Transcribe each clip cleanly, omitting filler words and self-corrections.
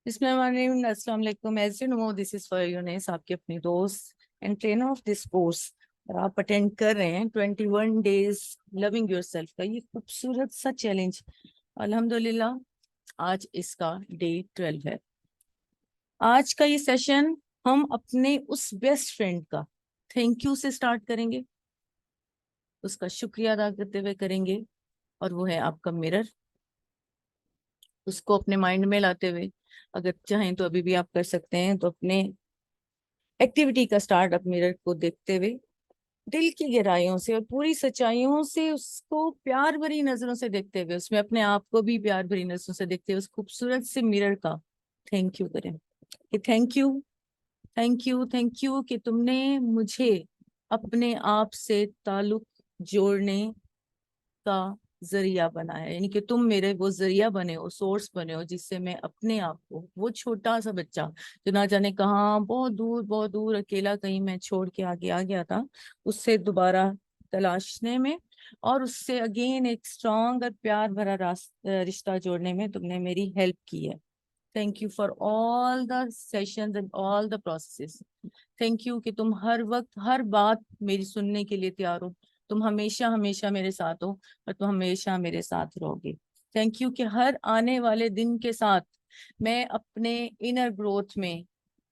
Bismillahirrahmanirrahim. Assalamu alaikum. As you know, this is for Yunus, आपके अपनी दोस्त and trainer of this course. और आप अटेंड कर रहे हैं 21 डेज लविंग योरसेल्फ का ये खूबसूरत सा चैलेंज। अल्हम्दुलिल्लाह आज इसका डे 12 है। आज का ये सेशन हम अपने उस बेस्ट फ्रेंड का थैंक यू से स्टार्ट करेंगे, उसका शुक्रिया अदा करते हुए करेंगे, और वो है आपका मिरर। उसको अपने माइंड में लाते हुए, अगर चाहें तो अभी भी आप कर सकते हैं, तो अपने एक्टिविटी का स्टार्ट अब मिरर को देखते हुए दिल की गहराइयों से और पूरी सच्चाइयों से उसको प्यार भरी नजरों से देखते हुए, उसमें अपने आप को भी प्यार भरी नजरों से देखते हुए उस खूबसूरत से मिरर का थैंक यू करें कि thank you, thank you, thank you कि तुमने मुझे अपने आप से ताल्लुक जोड़ने का जरिया बनाया। यानी कि तुम मेरे वो जरिया बने हो, सोर्स बने हो, जिससे मैं अपने आप को, वो छोटा सा बच्चा जो ना जाने कहाँ बहुत दूर अकेला कहीं मैं छोड़ के आगे आ गया था, उससे दोबारा तलाशने में और उससे अगेन एक स्ट्रॉन्ग और प्यार भरा रिश्ता जोड़ने में तुमने मेरी हेल्प की है। Thank you for all the sessions and all the processes. Thank you कि तुम हर वक्त हर बात मेरी सुनने के लिए तैयार हो। तुम हमेशा हमेशा मेरे साथ हो और तुम हमेशा मेरे साथ रहोगे। थैंक यू कि हर आने वाले दिन के साथ मैं अपने इनर ग्रोथ में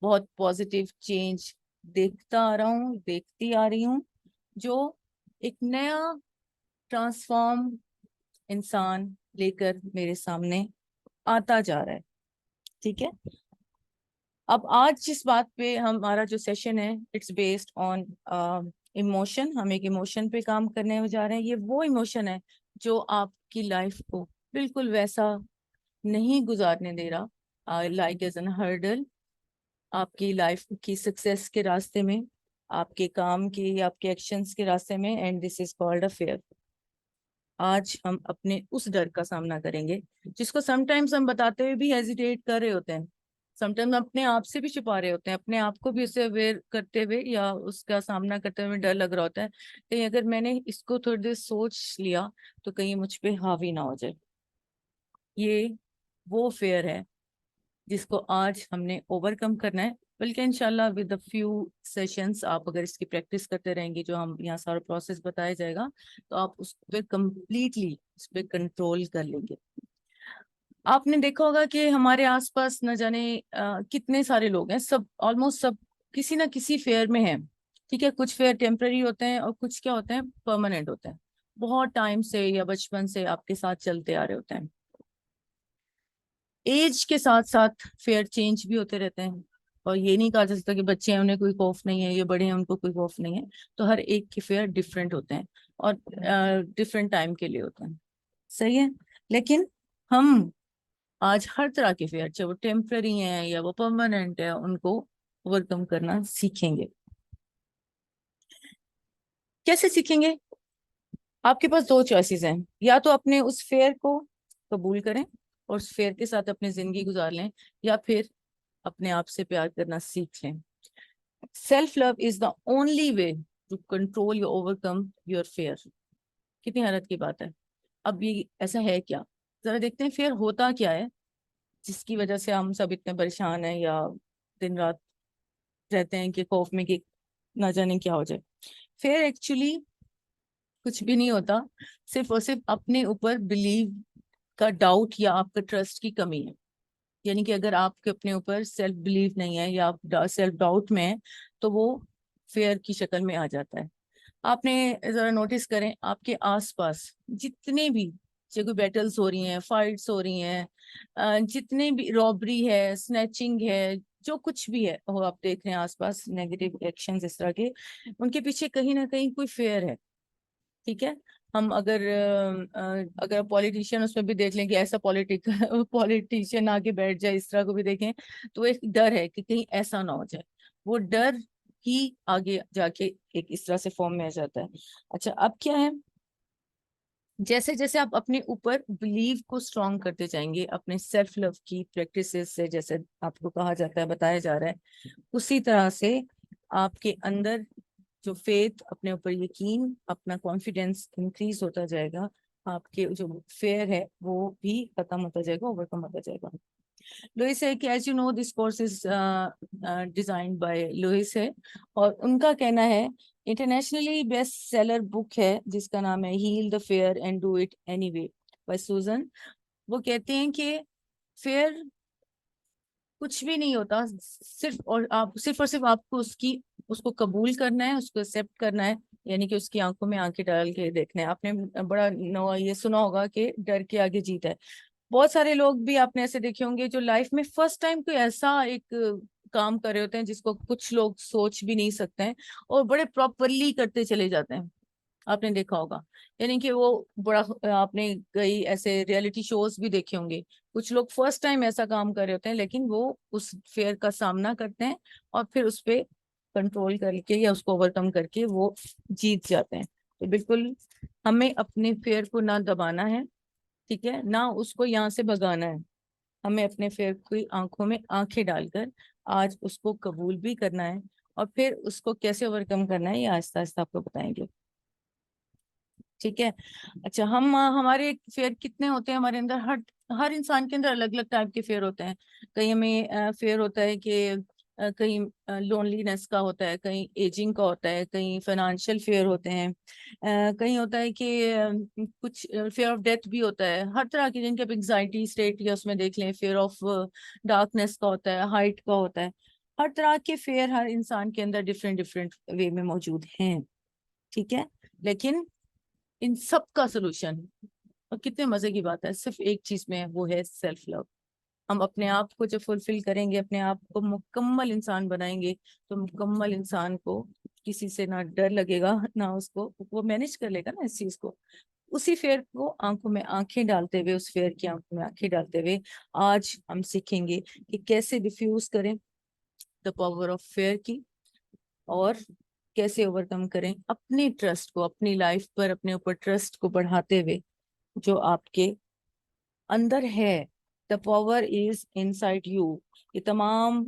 बहुत पॉजिटिव चेंज देखता आ रहा हूँ, देखती आ रही हूँ, जो एक नया ट्रांसफॉर्म इंसान लेकर मेरे सामने आता जा रहा है। ठीक है, अब आज जिस बात पे हमारा जो सेशन है, इट्स बेस्ड ऑन इमोशन। हम एक इमोशन पे काम करने जा रहे हैं। ये वो इमोशन है जो आपकी लाइफ को बिल्कुल वैसा नहीं गुजारने दे रहा, लाइक एज एन हर्डल आपकी लाइफ की सक्सेस के रास्ते में, आपके काम के या आपके एक्शंस के रास्ते में, and this is called a fair. आज हम अपने उस डर का सामना करेंगे जिसको समटाइम्स हम बताते हुए भी हेजिटेट कर रहे होते हैं, समटाइम्स अपने आप से भी छुपा रहे होते हैं, अपने आप को भी उससे अवेयर करते हुए या उसका सामना करते हुए डर लग रहा होता है कहीं अगर मैंने इसको थोड़ी देर सोच लिया तो कहीं मुझ पे हावी ना हो जाए। ये वो फेयर है जिसको आज हमने ओवरकम करना है। बल्कि इंशाल्लाह विद द फ्यू सेशंस आप अगर इसकी प्रैक्टिस करते रहेंगे, जो हम यहाँ सारा प्रोसेस बताया जाएगा, तो आप उस पर कंप्लीटली उस पर कंट्रोल कर लेंगे। आपने देखा होगा कि हमारे आसपास न जाने कितने सारे लोग हैं, सब ऑलमोस्ट सब किसी ना किसी फेयर में हैं। ठीक है, कुछ फेयर टेम्पररी होते हैं और कुछ क्या होते हैं, परमानेंट होते हैं, बहुत टाइम से या बचपन से आपके साथ चलते आ रहे होते हैं। एज के साथ साथ फेयर चेंज भी होते रहते हैं, और ये नहीं कहा जा सकता कि बच्चे हैं उन्हें कोई खौफ नहीं है, ये बड़े हैं उनको कोई खौफ नहीं है। तो हर एक के फेयर डिफरेंट होते हैं और डिफरेंट टाइम के लिए होते हैं। सही है, लेकिन हम आज हर तरह के फेयर, चाहे वो टेम्पररी हैं या वो परमानेंट है, उनको ओवरकम करना सीखेंगे। कैसे सीखेंगे? आपके पास दो चॉइसेस हैं, या तो अपने उस फेयर को कबूल करें और उस फेयर के साथ अपनी जिंदगी गुजार लें, या फिर अपने आप से प्यार करना सीख लें। Self love is the only way to control your overcome your fear. कितनी हैरत की बात है। अब ये ऐसा है क्या? जरा देखते हैं फेयर होता क्या है जिसकी वजह से हम सब इतने परेशान हैं या दिन रात रहते हैं कि खौफ में कि ना जाने क्या हो जाए। फेयर एक्चुअली कुछ भी नहीं होता, सिर्फ और सिर्फ अपने ऊपर बिलीव का डाउट या आपका ट्रस्ट की कमी है। यानी कि अगर आपके अपने ऊपर सेल्फ बिलीव नहीं है या आप सेल्फ डाउट में है, तो वो फेयर की शक्ल में आ जाता है। आपने जरा नोटिस करें, आपके आसपास जितने भी जगह बैटल्स हो रही हैं, फाइट्स हो रही हैं, जितने भी रॉबरी है, स्नैचिंग है, जो कुछ भी है वो आप देख रहे हैं आसपास, नेगेटिव एक्शंस इस तरह के, उनके पीछे कहीं ना कहीं कोई फेयर है। ठीक है, हम अगर पॉलिटिशियन उसमें भी देख लें कि ऐसा पॉलिटिशियन आके बैठ जाए, इस तरह को भी देखें, तो एक डर है कि कहीं ऐसा ना हो जाए। वो डर ही आगे जाके एक इस तरह से फॉर्म में आ जाता है। अच्छा, अब क्या है, जैसे जैसे आप अपने ऊपर बिलीव को स्ट्रॉन्ग करते जाएंगे अपने सेल्फ लव की प्रैक्टिस से, जैसे आपको कहा जाता है, बताया जा रहा है, उसी तरह से आपके अंदर जो फेथ, अपने ऊपर यकीन, अपना कॉन्फिडेंस इंक्रीज होता जाएगा। आपके जो फेयर है वो भी खत्म होता जाएगा, ओवरकम होता जाएगा। लुइस है कि as you know this course is designed by Louise है, और उनका कहना है इंटरनेशनली बेस्ट सेलर बुक है जिसका नाम है heal the fear and do it anyway by Susan. वो कहते हैं कि फेयर कुछ भी नहीं होता, सिर्फ और सिर्फ आपको उसको कबूल करना है, उसको एक्सेप्ट करना है, यानी कि उसकी आंखों में आंखें डाल के देखना है। आपने बड़ा ये सुना होगा कि डर के आगे जीत है। बहुत सारे लोग भी आपने ऐसे देखे होंगे जो लाइफ में फर्स्ट टाइम कोई ऐसा एक काम कर रहे होते हैं जिसको कुछ लोग सोच भी नहीं सकते हैं, और बड़े प्रॉपरली करते चले जाते हैं। आपने देखा होगा, यानी कि वो बड़ा, आपने कई ऐसे रियलिटी शोज भी देखे होंगे, कुछ लोग फर्स्ट टाइम ऐसा काम कर रहे होते हैं लेकिन वो उस फेयर का सामना करते हैं और फिर उस पे कंट्रोल करके या उसको ओवरकम करके वो जीत जाते हैं। तो बिल्कुल हमें अपने फेयर को ना दबाना है, ठीक है, ना उसको यहाँ से भगाना है। हमें अपने फेयर की आंखों में आंखें डालकर आज उसको कबूल भी करना है, और फिर उसको कैसे ओवरकम करना है ये आहिस्ता आहिस्ता आपको बताएंगे, ठीक है। अच्छा, हमारे फेयर कितने होते हैं हमारे अंदर? हर हर इंसान के अंदर अलग अलग टाइप के फेयर होते हैं। कहीं हमें फेयर होता है कि कहीं लोनलीनेस का होता है, कहीं एजिंग का होता है, कहीं फाइनेंशियल फेयर होते हैं, कहीं होता है कि कुछ फेयर ऑफ डेथ भी होता है। हर तरह की, जिनके आप एंग्जाइटी स्टेट या उसमें देख लें, फेयर ऑफ डार्कनेस का होता है, हाइट का होता है। हर तरह के फेयर हर इंसान के अंदर डिफरेंट डिफरेंट वे में मौजूद हैं, ठीक है। लेकिन इन सब का सोल्यूशन, और कितने मजे की बात है, सिर्फ एक चीज में है, वो है सेल्फ लव। हम अपने आप को जब फुलफिल करेंगे, अपने आप को मुकम्मल इंसान बनाएंगे, तो मुकम्मल इंसान को किसी से ना डर लगेगा, ना उसको, वो मैनेज कर लेगा ना इस चीज को। उसी फेयर को आंखों में आंखें डालते हुए, उस फेयर की आंखों में आंखें डालते हुए आज हम सीखेंगे कि कैसे डिफ्यूज करें द पावर ऑफ फेयर की, और कैसे ओवरकम करें अपने ट्रस्ट को, अपनी लाइफ पर अपने ऊपर ट्रस्ट को बढ़ाते हुए जो आपके अंदर है। The power is inside you. ये तमाम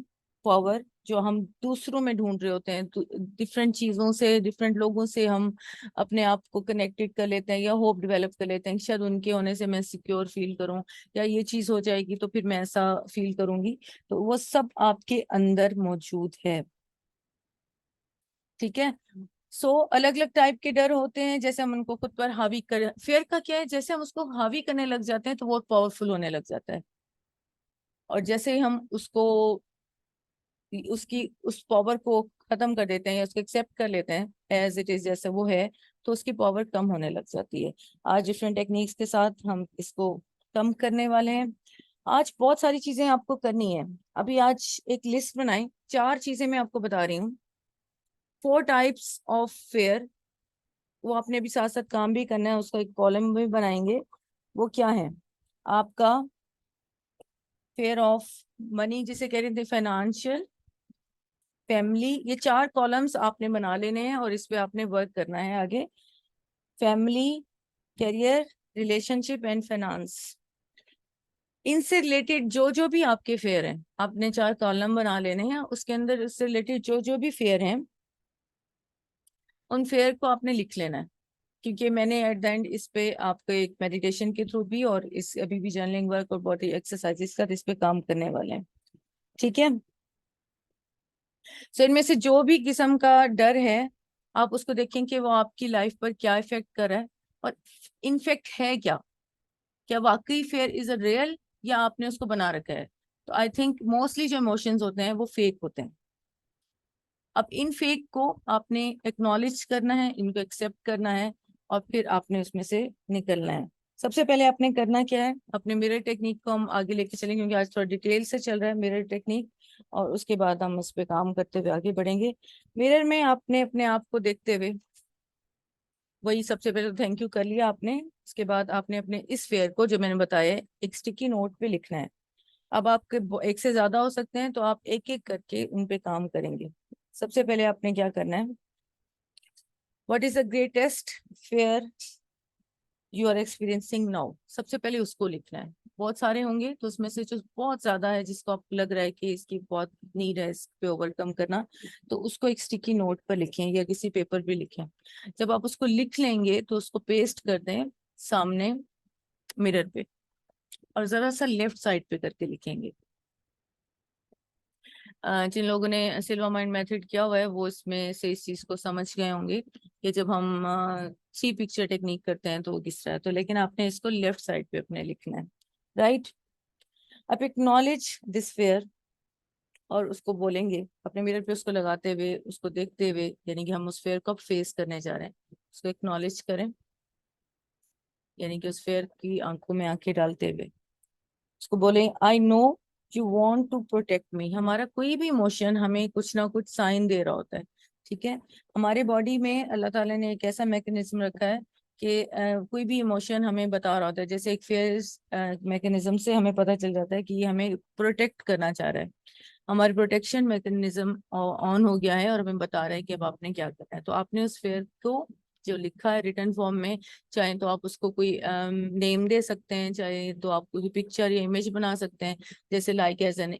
पावर जो हम दूसरों में ढूंढ रहे होते हैं, डिफरेंट चीजों से, डिफरेंट लोगों से हम अपने आप को कनेक्टेड कर लेते हैं, या होप डेवलप कर लेते हैं कि शायद उनके होने से मैं सिक्योर फील करूं, या ये चीज हो जाएगी तो फिर मैं ऐसा फील करूंगी। तो वो सब आपके अंदर मौजूद है, ठीक है। अलग अलग टाइप के डर होते हैं, जैसे हम उनको खुद पर हावी कर, फेयर का क्या है, जैसे हम उसको हावी करने लग जाते हैं तो वो पावरफुल होने लग जाता है, और जैसे ही हम उसको, उसकी उस पावर को खत्म कर देते हैं या उसको एक्सेप्ट कर लेते हैं एज इट इज, जैसे वो है, तो उसकी पावर कम होने लग जाती है। आज डिफरेंट टेक्निक्स के साथ हम इसको कम करने वाले हैं। आज बहुत सारी चीजें आपको करनी है। अभी आज एक लिस्ट बनाई, 4 चीजें मैं आपको बता रही हूँ, 4 टाइप्स ऑफ फेयर। वो आपने भी साथ साथ काम भी करना है, उसका एक कॉलम भी बनाएंगे। वो क्या है? आपका फेयर ऑफ मनी, जिसे कह रहे थे फाइनेंशियल, फैमिली, ये 4 कॉलम्स आपने बना लेने हैं और इस पे आपने वर्क करना है आगे। Family, career, relationship and finance, इनसे रिलेटेड जो जो भी आपके फेयर हैं, आपने 4 कॉलम बना लेने हैं, उसके अंदर इससे रिलेटेड जो जो भी फेयर हैं उन फेयर को आपने लिख लेना है। क्योंकि मैंने एट द एंड इस पे आपको एक मेडिटेशन के थ्रू भी, और इस अभी भी जर्नलिंग वर्क और बॉडी एक्सरसाइजेस का इस पे काम करने वाले हैं, ठीक है। इनमें से जो भी किस्म का डर है, आप उसको देखें कि वो आपकी लाइफ पर क्या इफेक्ट कर रहा है, और इनफेक्ट है क्या, क्या वाकई फेयर इज अ रियल, या आपने उसको बना रखा है। तो आई थिंक मोस्टली जो इमोशंस होते हैं वो फेक होते हैं। अब इन फेक को आपने एक्नॉलेज करना है, इनको एक्सेप्ट करना है, और फिर आपने उसमें से निकलना है। सबसे पहले आपने करना क्या है, अपने मिरर टेक्निक को हम आगे लेके चलेंगे, क्योंकि आज थोड़ा डिटेल से चल रहा है मिरर टेक्निक, और उसके बाद हम उस पर काम करते हुए आगे बढ़ेंगे। मिरर में आपने अपने आप को देखते हुए, वही सबसे पहले तो थैंक यू कर लिया आपने, उसके बाद आपने अपने इस फेयर को जो मैंने बताया है एक स्टिकी नोट पे लिखना है। अब आपके एक से ज्यादा हो सकते हैं, तो आप एक एक करके उन पे काम करेंगे। सबसे पहले आपने क्या करना है, what is the greatest fear you are experiencing now, सबसे पहले उसको लिखना है। बहुत सारे होंगे, तो उसमें से जो बहुत ज्यादा है, जिसको आपको लग रहा है कि इसकी बहुत नीड है इस पे ओवरकम करना, तो उसको एक स्टिकी नोट पर लिखें या किसी पेपर पे लिखें। जब आप उसको लिख लेंगे तो उसको पेस्ट कर दें सामने मिरर पे, और जरा सा लेफ्ट साइड पे करके लिखेंगे। जिन लोगों ने सिल्वर माइंड मेथड किया हुआ है वो इसमें से इस चीज को समझ गए होंगे कि जब हम सी पिक्चर टेक्निक करते हैं तो वो किस तरह है। तो लेकिन आपने इसको लेफ्ट साइड पे अपने लिखना है, राइट। आप एक्नॉलेज दिस फेयर, और उसको बोलेंगे अपने मिरर पे, उसको लगाते हुए, उसको देखते हुए, यानी कि हम उस फेयर को फेस करने जा रहे हैं, उसको एक्नॉलेज करें, यानी कि उस फेयर की आंखों में आंखें डालते हुए उसको बोले, I know you want to protect me. हमारा कोई भी इमोशन हमें कुछ ना कुछ साइन दे रहा होता है, ठीक है। हमारे बॉडी में अल्लाह ताला ने एक ऐसा मैकेनिज्म रखा है कि कोई भी इमोशन हमें बता रहा होता है। जैसे एक फेयर मैकेनिज्म से हमें पता चल जाता है कि ये हमें प्रोटेक्ट करना चाह रहा है, हमारी प्रोटेक्शन मैकेनिज्म ऑन हो गया है और हमें बता रहा है कि अब आपने क्या करना है। तो आपने उस फेयर को जो लिखा है रिटर्न फॉर्म में, चाहे तो आप उसको कोई नेम दे सकते हैं, चाहे तो आप कोई पिक्चर या इमेज बना सकते हैं, जैसे लाइक एज एन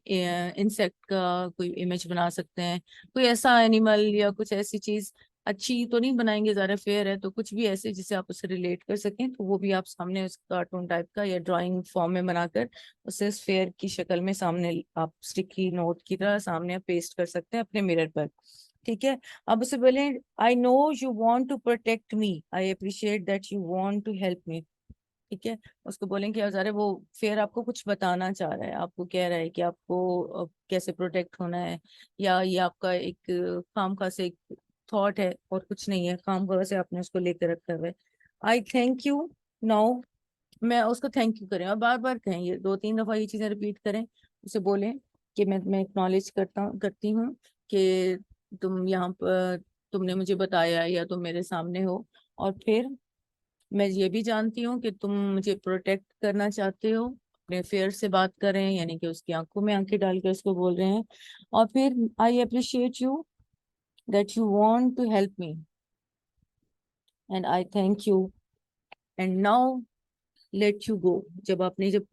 इंसेक्ट का कोई इमेज बना सकते हैं, कोई ऐसा एनिमल या कुछ ऐसी चीज। अच्छी तो नहीं बनाएंगे, ज़्यादा फेयर है, तो कुछ भी ऐसे जिसे आप उससे रिलेट कर सकें, तो वो भी आप सामने उस कार्टून टाइप का या ड्राइंग फॉर्म में बनाकर उसे स्फेयर की शक्ल में सामने आप स्टिकी नोट की तरह सामने आप पेस्ट कर सकते हैं अपने मिरर पर, ठीक है। अब उसे बोले, I know you want to protect me, I appreciate that you want to help me, ठीक है। उसको बोलें कि अरे वो फेयर आपको कुछ बताना चाह रहा है, आपको कह रहा है कि आपको कैसे प्रोटेक्ट होना है, या ये आपका एक काम का से एक थॉट है और कुछ नहीं है, काम का से आपने उसको लेकर रखा हुआ है। आई थैंक यू नाउ, मैं उसको थैंक यू करें और बार बार कहें, ये 2-3 दफा ये चीजें रिपीट करें। उसे बोलें कि मैं एक्नॉलेज करती हूँ कि तुम यहाँ पर, तुमने मुझे बताया या तुम मेरे सामने हो, और फिर मैं ये भी जानती हूँ कि तुम मुझे प्रोटेक्ट करना चाहते हो। अपने फेयर से बात कर रहे हैं, यानी कि उसकी आंखों में आंखें डालकर उसको बोल रहे हैं। और फिर I appreciate you that you want to help me and I thank you and now let you go. जब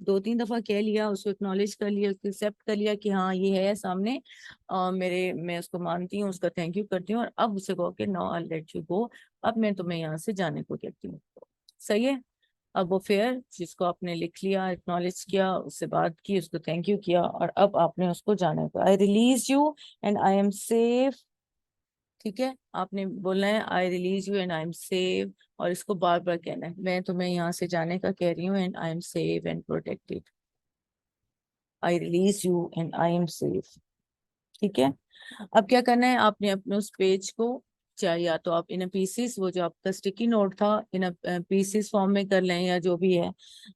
2-3 दफा कह लिया, उसको एक्नॉलेज कर लिया, उसको एक्सेप्ट कर लिया कि हाँ ये है सामने, मेरे, मैं उसको मानती हूँ, उसका थैंक यू करती हूँ, और अब उसे कहो कि नाउ आई लेट यू गो, अब मैं तुम्हें यहाँ से जाने को कहती हूँ। सही है। अब वो फेयर जिसको आपने लिख लिया, एक्नॉलेज किया, उससे बात की, उसको थैंक यू किया, और अब आपने उसको जाने को, I release you and I am safe, ठीक है। आपने बोलना है I release you and I am save, और इसको बार बार कहना है, मैं तुम्हें यहाँ से जाने का कह रही हूँ, and I am save and protected, I release you and I am safe, ठीक है। अब क्या करना है, आपने अपने उस पेज को, चाहे या तो आप इन पीसीस, वो जो आपका स्टिकी नोट था, इन पीसीस फॉर्म में कर लें, या जो भी है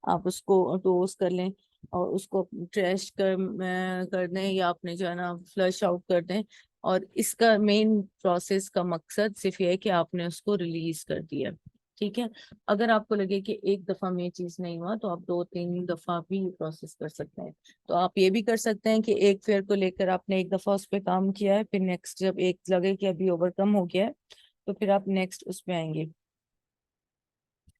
आप उसको टोस कर लें और उसको ट्रैश कर दें, या आपने जो है ना फ्लश आउट कर दें। और इसका मेन प्रोसेस का मकसद सिर्फ ये है कि आपने उसको रिलीज कर दिया, ठीक है। अगर आपको लगे कि एक दफा में ये चीज नहीं हुआ, तो आप 2-3 दफा भी प्रोसेस कर सकते हैं। तो आप ये भी कर सकते हैं कि एक फेयर को लेकर आपने एक दफा उस पर काम किया है, फिर नेक्स्ट जब एक लगे कि अभी ओवरकम हो गया है, तो फिर आप नेक्स्ट उस पे आएंगे,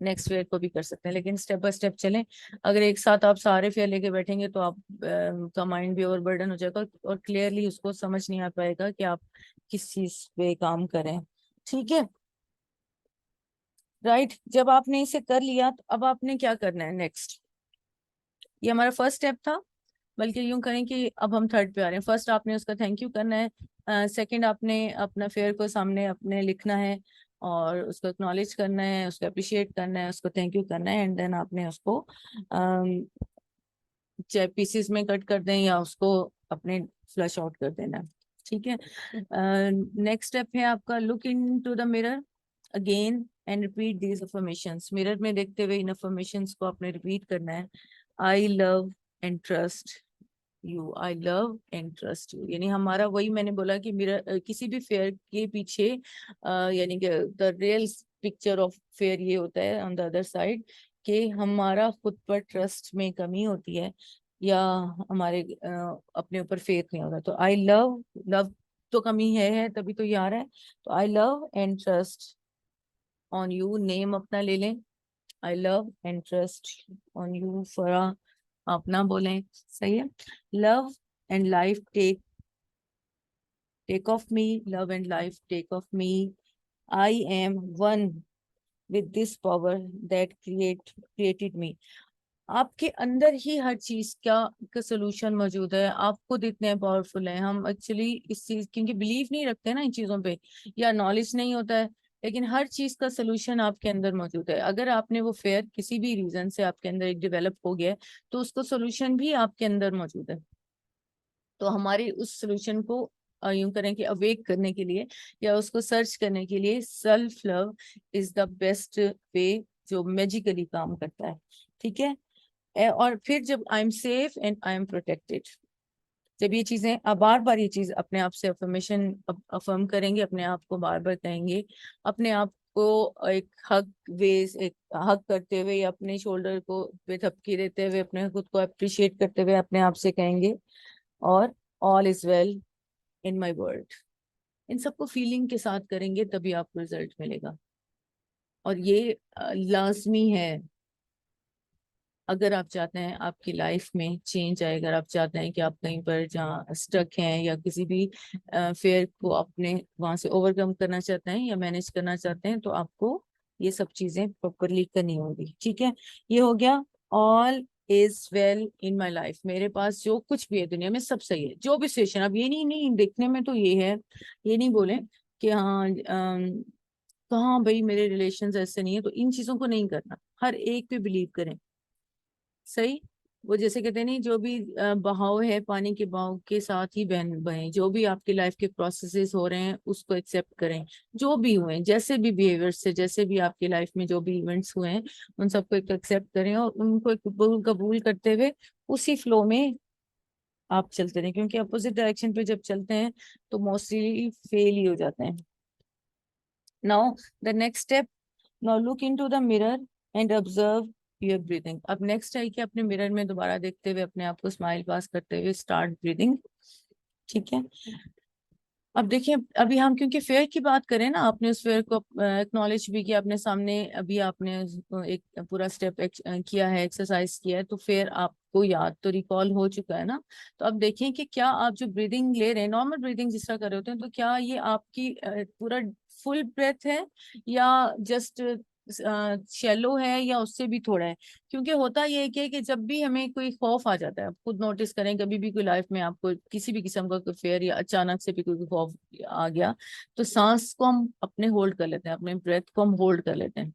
नेक्स्ट फेयर को भी कर सकते हैं, लेकिन स्टेप बाय स्टेप चलें। अगर एक साथ आप सारे फेयर लेके बैठेंगे तो आप का माइंड भी ओवरबर्डन हो जाएगा और क्लियरली उसको समझ नहीं आ पाएगा कि आप किस चीज पे काम करें, ठीक है, राइट। जब आपने इसे कर लिया, तो अब आपने क्या करना है नेक्स्ट। ये हमारा फर्स्ट स्टेप था, बल्कि यूं करें कि अब हम थर्ड पे आ रहे हैं। फर्स्ट आपने उसका थैंक यू करना है, सेकंड आपने अपना फेयर को सामने अपने लिखना है और उसको एक्नॉलेज करना है, उसको अप्रिशिएट करना है, उसको थैंक यू करना है, एंड देन आपने उसको अम, चाहे पीसेस में कट कर दें या उसको अपने फ्लश आउट कर देना, ठीक है। नेक्स्ट स्टेप है आपका, look into the mirror again and repeat these affirmations. Mirror में देखते हुए इन अफर्मेशंस को आपने रिपीट करना है। आई love and trust you, I love and trust you, यानी हमारा वही मैंने बोला कि मेरा किसी भी फेयर के पीछे यानी कि the real picture of fair ये होता है ऑन द अदर साइड, कि हमारा खुद पर ट्रस्ट में कमी होती है, या हमारे अपने ऊपर फेथ नहीं होता। तो आई लव, लव तो कमी है तभी तो ये आ रहा है। तो I love and trust on you, name अपना ले लें, I love and trust on you Farah, अपना बोलें, सही है। Love and life take of me, love and life take of me, I am one with this power that created me। आपके अंदर ही हर चीज का सोल्यूशन मौजूद है। आप खुद इतने पावरफुल हैं। हम एक्चुअली इस चीज क्योंकि बिलीव नहीं रखते ना इन चीजों पे, या नॉलेज नहीं होता है, लेकिन हर चीज का सोल्यूशन आपके अंदर मौजूद है। अगर आपने वो फेयर किसी भी रीजन से आपके अंदर एक डेवलप हो गया है, तो उसका सोल्यूशन भी आपके अंदर मौजूद है। तो हमारी उस सोल्यूशन को यूं करें कि अवेक करने के लिए या उसको सर्च करने के लिए self love is the best way, जो मैजिकली काम करता है। ठीक है। और फिर जब I am safe and I am protected, जब ये चीजें अब बार बार ये चीज अपने आप से अफर्मेशन अफर्म करेंगे, अपने आप को बार बार कहेंगे, अपने आप को एक हक वेज एक हक करते हुए या अपने शोल्डर को पे थपकी देते हुए अपने खुद को अप्रिशिएट करते हुए अपने आप से कहेंगे, और all is well in my world. इन सबको फीलिंग के साथ करेंगे तभी आपको रिजल्ट मिलेगा। और ये लाजमी है। अगर आप चाहते हैं आपकी लाइफ में चेंज आए, अगर आप चाहते हैं कि आप कहीं पर जहाँ स्टक हैं या किसी भी फेयर को अपने वहां से ओवरकम करना चाहते हैं या मैनेज करना चाहते हैं, तो आपको ये सब चीजें प्रॉपरली करनी होगी। ठीक है। ये हो गया all is well in my life. मेरे पास जो कुछ भी है दुनिया में सब सही है, जो भी सिचुएशन। अब ये नहीं नहीं देखने में तो ये है, ये नहीं बोले कि हाँ कहाँ भाई मेरे रिलेशंस ऐसे नहीं है, तो इन चीजों को नहीं करना। हर एक पे बिलीव करें। सही। वो जैसे कहते हैं नहीं, जो भी बहाव है पानी के बहाव के साथ ही बहन बहे। जो भी आपकी लाइफ के प्रोसेसेस हो रहे हैं उसको एक्सेप्ट करें। जो भी हुए हैं, जैसे भी बिहेवियर से, जैसे भी आपकी लाइफ में जो भी इवेंट्स हुए हैं, उन सबको एक एक्सेप्ट करें और उनको एक कबूल कबूल करते हुए उसी फ्लो में आप चलते रहें। क्योंकि अपोजिट डायरेक्शन पे जब चलते हैं तो मोस्टली फेल ही हो जाते हैं। Now the next step, now look into the mirror and observe your breathing. अब नेक्स्ट है कि अपने मिरर में दोबारा देखते हुए अपने आप को स्माइल पास करते हुए स्टार्ट ब्रीदिंग। ठीक है। अब देखिए, अभी हम क्योंकि फेयर की बात करें ना, आपने उस फेयर को एक्नॉलेज भी किया अपने सामने, अभी आपने एक पूरा स्टेप किया है, एक्सरसाइज किया है, तो फेयर आपको याद तो रिकॉल हो चुका है ना। तो अब देखें कि क्या आप जो ब्रीदिंग ले रहे हैं, नॉर्मल ब्रीदिंग जिस तरह कर रहे होते हैं, तो क्या ये आपकी पूरा फुल ब्रेथ है या जस्ट शैलो है या उससे भी थोड़ा है। क्योंकि होता ये है कि जब भी हमें कोई खौफ आ जाता है, आप खुद नोटिस करें, कभी भी कोई लाइफ में आपको किसी भी किस्म का कोई फेयर या अचानक से भी कोई खौफ आ गया, तो सांस को हम अपने होल्ड कर लेते हैं, अपने ब्रेथ को हम होल्ड कर लेते हैं।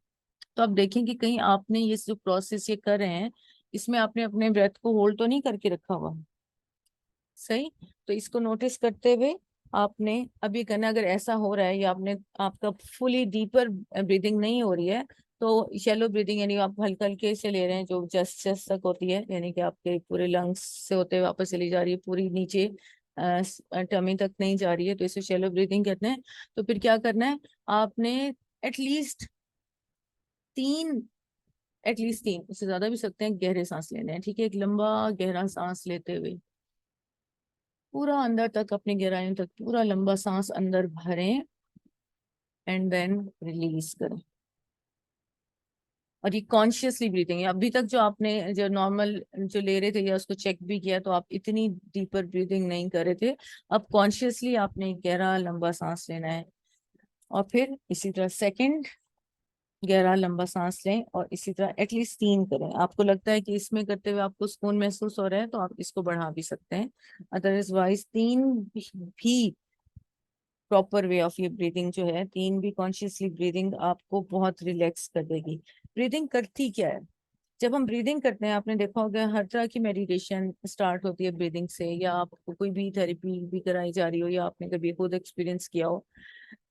तो आप देखें कि कहीं आपने ये जो प्रोसेस ये कर रहे हैं, इसमें आपने अपने ब्रेथ को होल्ड तो नहीं करके रखा हुआ। सही। तो इसको नोटिस करते हुए आपने अभी करना, अगर ऐसा हो रहा है या आपने आपका फुली डीपर ब्रीदिंग नहीं हो रही है, तो शैलो ब्रीदिंग यानी आप हल्के हल्के से ले रहे हैं, जो जस्ट जस्ट तक होती है, यानी कि आपके पूरे लंग्स से होते हुए वापस चली जा रही है, पूरी नीचे टमी तक नहीं जा रही है, तो इसे शैलो ब्रीदिंग कहते हैं। तो फिर क्या करना है, आपने एटलीस्ट तीन एटलीस्ट तीन, उससे ज्यादा भी सकते हैं, गहरे सांस लेने हैं। ठीक है। एक लंबा गहरा सांस लेते हुए पूरा अंदर तक, अपनी गहराइयों तक पूरा लंबा सांस अंदर भरें एंड देन रिलीज करें। और ये कॉन्शियसली ब्रीथिंग है। अभी तक जो आपने जो नॉर्मल जो ले रहे थे या उसको चेक भी किया, तो आप इतनी डीपर ब्रीथिंग नहीं कर रहे थे। अब कॉन्शियसली आपने गहरा लंबा सांस लेना है, और फिर इसी तरह सेकंड गहरा लंबा सांस लें, और इसी तरह एटलीस्ट तीन करें। आपको लगता है कि इसमें करते हुए आपको सुकून महसूस हो रहा है, तो आप इसको बढ़ा भी सकते हैं। अदरवाइज तीन भी प्रॉपर वे ऑफ ये ब्रीदिंग जो है, तीन भी कॉन्शियसली ब्रीदिंग आपको बहुत रिलैक्स कर देगी। ब्रीदिंग करती क्या है, जब हम ब्रीदिंग करते हैं, आपने देखा होगा हर तरह की मेडिटेशन स्टार्ट होती है ब्रीदिंग से, या आपको कोई भी थेरेपी भी कराई जा रही हो या आपने कभी खुद एक्सपीरियंस किया हो,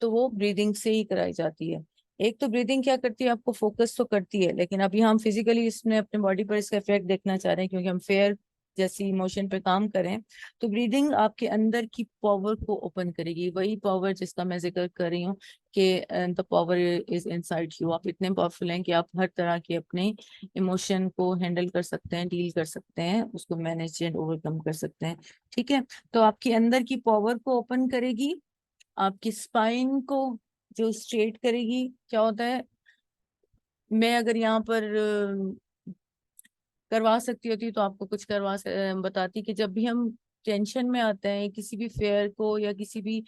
तो वो ब्रीदिंग से ही कराई जाती है। एक तो ब्रीदिंग क्या करती है, आपको फोकस तो करती है, लेकिन अभी हम फिजिकली इसमें अपने बॉडी पर इसका इफेक्ट देखना चाह रहे हैं, क्योंकि हम फेयर जैसी इमोशन पे काम करें। तो ब्रीदिंग आपके अंदर की पावर को ओपन करेगी, वही पावर जिसका मैं जिक्र कर रही हूँ कि the power is inside you. आप इतने पावरफुल हैं कि आप हर तरह के अपने इमोशन को हैंडल कर सकते हैं, डील कर सकते हैं, उसको मैनेज एंड ओवरकम कर सकते हैं। ठीक है। तो आपके अंदर की पावर को ओपन करेगी, आपकी स्पाइन को जो स्ट्रेट करेगी। क्या होता है, मैं अगर यहाँ पर करवा सकती होती तो आपको कुछ बताती कि जब भी हम टेंशन में आते हैं, किसी भी फेयर को या किसी भी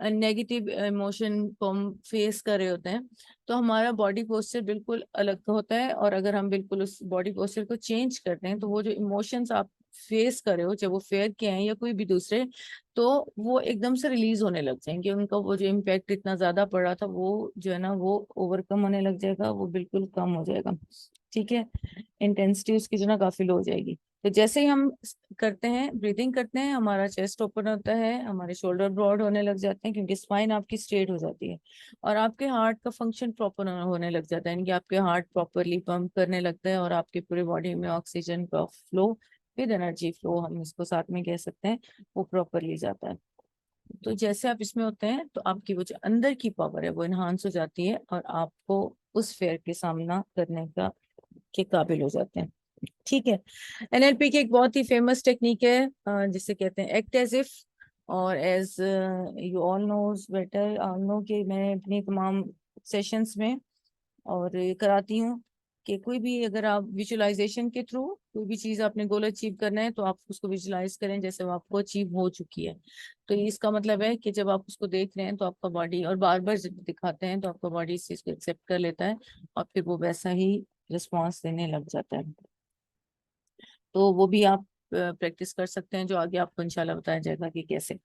नेगेटिव इमोशन को हम फेस कर रहे होते हैं, तो हमारा बॉडी पोस्चर बिल्कुल अलग होता है। और अगर हम बिल्कुल उस बॉडी पोस्चर को चेंज करते हैं, तो वो जो इमोशंस आप फेस कर रहे हो, चाहे वो फेयर के हैं या कोई भी दूसरे, तो वो एकदम से रिलीज होने लग जाएंगे। उनका वो जो इम्पैक्ट इतना ज्यादा पड़ रहा था, वो जो है ना वो ओवरकम होने लग जाएगा, वो बिल्कुल कम हो जाएगा। ठीक है, इंटेंसिटी उसकी जो ना काफी लो हो जाएगी। तो जैसे ही हम करते हैं, ब्रीदिंग करते हैं, हमारा चेस्ट ओपन होता है, हमारे शोल्डर ब्रॉड होने लग जाते हैं, क्योंकि स्पाइन आपकी स्ट्रेट हो जाती है, और आपके हार्ट का फंक्शन प्रॉपर होने लग जाता है, यानी कि आपके हार्ट प्रॉपरली पंप करने लगता है, और आपके पूरे बॉडी में ऑक्सीजन का फ्लो विद एनर्जी फ्लो, हम इसको साथ में कह सकते हैं, वो प्रॉपरली जाता है। तो जैसे आप इसमें होते हैं, तो आपकी वो जो अंदर की पावर है वो इनहांस हो जाती है, और आपको उस फेयर के सामना करने का के काबिल हो जाते हैं। ठीक है। एनएलपी की एक बहुत ही फेमस टेक्निक है, जिसे कहते हैं एक्ट एज इफ। और as you all knows better, all know कि मैं अपनी तमाम सेशंस में और ये कराती हूँ कि कोई भी अगर आप विजुअलाइजेशन के थ्रू कोई भी चीज आपने गोल अचीव करना है, तो आप उसको विजुअलाइज करें जैसे वो आपको अचीव हो चुकी है। तो ये इसका मतलब है कि जब आप उसको देख रहे हैं, तो आपका बॉडी, और बार बार जब दिखाते हैं, तो आपका बॉडी इस चीज को एक्सेप्ट कर लेता है, और फिर वो वैसा ही रिस्पॉन्स देने लग जाता है। तो वो भी आप प्रैक्टिस कर सकते हैं, जो आगे आपको इंशाल्लाह बताया जाएगा कि कैसे।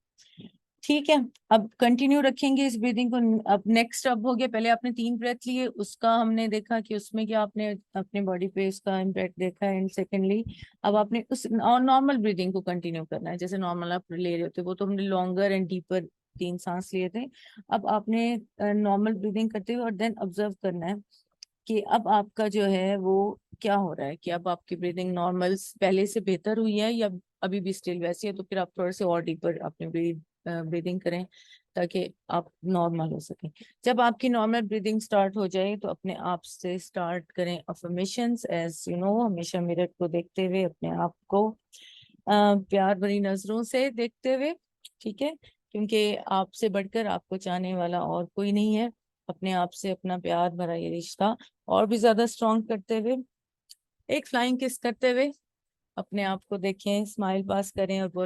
ठीक है, अब कंटिन्यू रखेंगे इस ब्रीदिंग को। अब नेक्स्ट अब हो गया, पहले आपने 3 ब्रेथ लिए, उसका हमने देखा कि उसमें क्या आपने अपने बॉडी पे उसका इम्पैक्ट देखा है। एंड सेकेंडली, अब आपने उस नॉर्मल ब्रीदिंग को कंटिन्यू करना है, जैसे नॉर्मल आप ले रहे होते, वो तो हमने लॉन्गर एंड डीपर 3 सांस लिए थे। अब आपने नॉर्मल ब्रीदिंग करते हुए और देन ऑब्जर्व करना है कि अब आपका जो है वो क्या हो रहा है, कि अब आपकी ब्रीदिंग नॉर्मल पहले से बेहतर हुई है या अभी भी स्टिल वैसी है। तो फिर आप थोड़े से और डीपर अपने ब्रीदिंग करें, ताकि आप नॉर्मल हो सके। जब आपकी नॉर्मल ब्रीदिंग स्टार्ट हो जाए, तो अपने आप से स्टार्ट करें अफर्मेशंस, एज यू नो, हमेशा मिरर को देखते हुए अपने आप को प्यार भरी नजरों से देखते हुए। ठीक है, क्योंकि आपसे बढ़कर आपको चाहने वाला और कोई नहीं है। अपने आप से अपना प्यार भरा ये रिश्ता और भी ज्यादा स्ट्रॉन्ग करते हुए, एक फ्लाइंग किस करते हुए अपने आप को देखें, स्माइल पास करें और